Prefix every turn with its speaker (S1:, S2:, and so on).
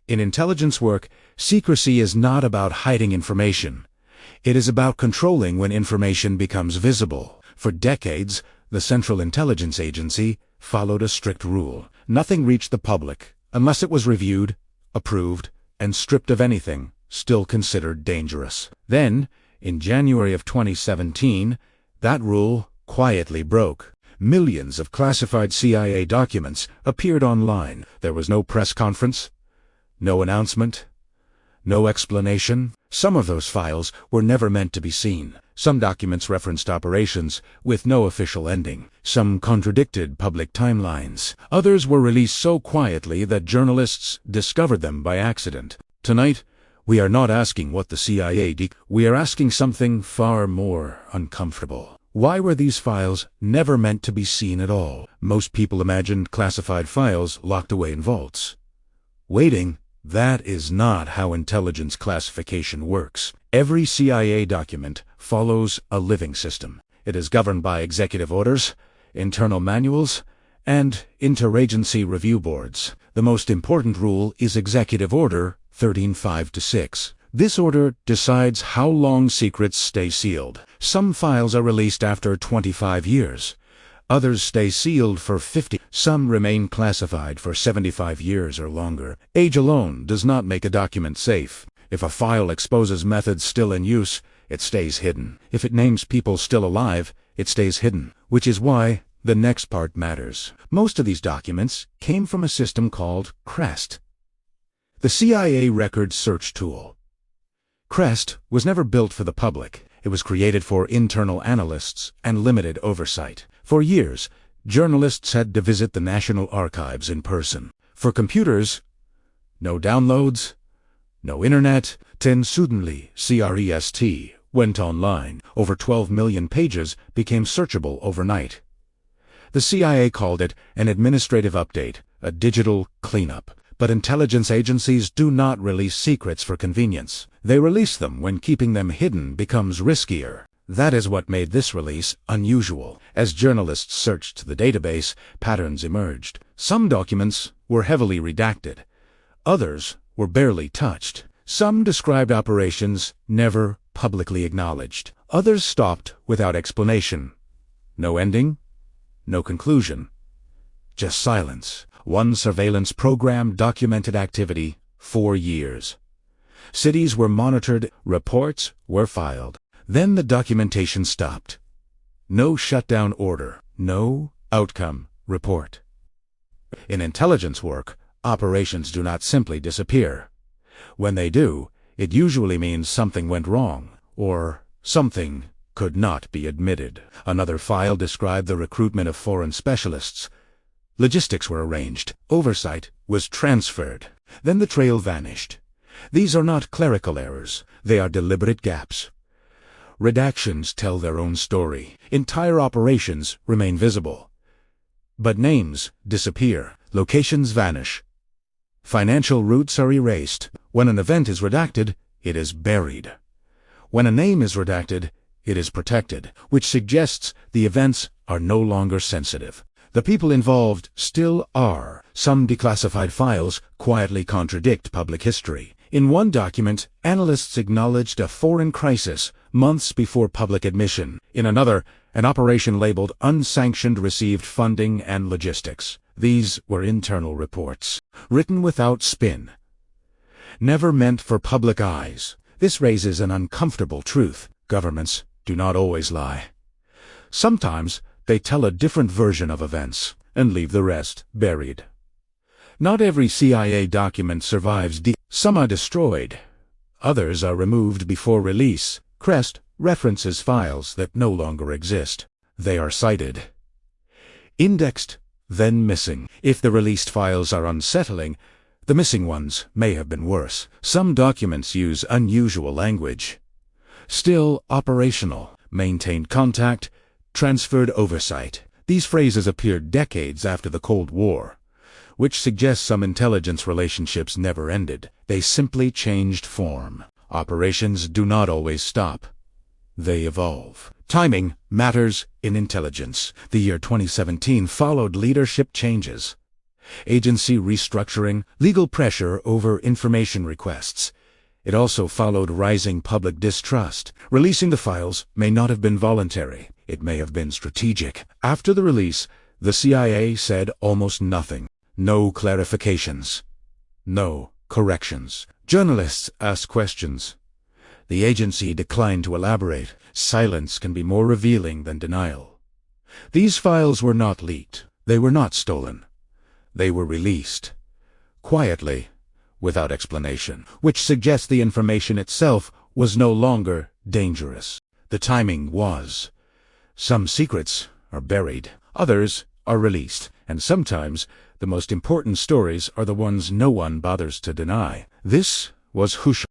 S1: In intelligence work, secrecy is not about hiding information. It is about controlling when information becomes visible. For decades, the Central Intelligence Agency followed a strict rule. Nothing reached the public unless it was reviewed, approved, and stripped of anything still considered dangerous. Then, in January of 2017, that rule quietly broke. Millions of classified CIA documents appeared online. There was no press conference, no announcement, no explanation. Some of those files were never meant to be seen. Some documents referenced operations with no official ending. Some contradicted public timelines. Others were released so quietly that journalists discovered them by accident. Tonight, we are not asking what the CIA did. We are asking something far more uncomfortable. Why were these files never meant to be seen at all? Most people imagined classified files locked away in vaults. Waiting. That is not how intelligence classification works. Every CIA document follows a living system. It is governed by executive orders, internal manuals, and interagency review boards. The most important rule is Executive Order 1356. This order decides how long secrets stay sealed. Some files are released after 25 years. Others stay sealed for 50. Some remain classified for 75 years or longer. Age alone does not make a document safe. If a file exposes methods still in use, it stays hidden. If it names people still alive, it stays hidden. Which is why the next part matters. Most of these documents came from a system called CREST, the CIA record search tool. CREST was never built for the public. It was created for internal analysts and limited oversight. For years, journalists had to visit the National Archives in person. For computers, no downloads, no internet. Then suddenly, CREST went online. Over 12 million pages became searchable overnight. The CIA called it an administrative update, a digital cleanup. But intelligence agencies do not release secrets for convenience. They release them when keeping them hidden becomes riskier. That is what made this release unusual. As journalists searched the database, patterns emerged. Some documents were heavily redacted. Others were barely touched. Some described operations never publicly acknowledged. Others stopped without explanation. No ending, no conclusion, just silence. One surveillance program documented activity 4 years. Cities were monitored, reports were filed. Then the documentation stopped. No shutdown order, no outcome report. In intelligence work, operations do not simply disappear. When they do, it usually means something went wrong, or something could not be admitted. Another file described the recruitment of foreign specialists. Logistics were arranged. Oversight was transferred. Then the trail vanished. These are not clerical errors. They are deliberate gaps. Redactions tell their own story. Entire operations remain visible. But names disappear. Locations vanish. Financial routes are erased. When an event is redacted, it is buried. When a name is redacted, it is protected, which suggests the events are no longer sensitive. The people involved still are. Some declassified files quietly contradict public history. In one document, analysts acknowledged a foreign crisis months before public admission. In another, an operation labeled unsanctioned received funding and logistics. These were internal reports, written without spin, never meant for public eyes. This raises an uncomfortable truth. Governments do not always lie. Sometimes they tell a different version of events and leave the rest buried. Not every CIA document survives. Some are destroyed. Others are removed before release. CREST references files that no longer exist. They are cited, indexed, then missing. If the released files are unsettling, the missing ones may have been worse. Some documents use unusual language. Still operational. Maintained contact. Transferred oversight. These phrases appeared decades after the Cold War, which suggests some intelligence relationships never ended. They simply changed form. Operations do not always stop. They evolve. Timing matters in intelligence. The year 2017 followed leadership changes. agency restructuring, legal pressure over information requests. It also followed rising public distrust. Releasing the files may not have been voluntary. It may have been strategic. After the release, the CIA said almost nothing. No clarifications. No corrections. Journalists asked questions. The agency declined to elaborate. Silence can be more revealing than denial. These files were not leaked. They were not stolen. They were released. Quietly, without explanation, which suggests the information itself was no longer dangerous. The timing was. Some secrets are buried. Others are released. And sometimes the most important stories are the ones no one bothers to deny. This was Hush.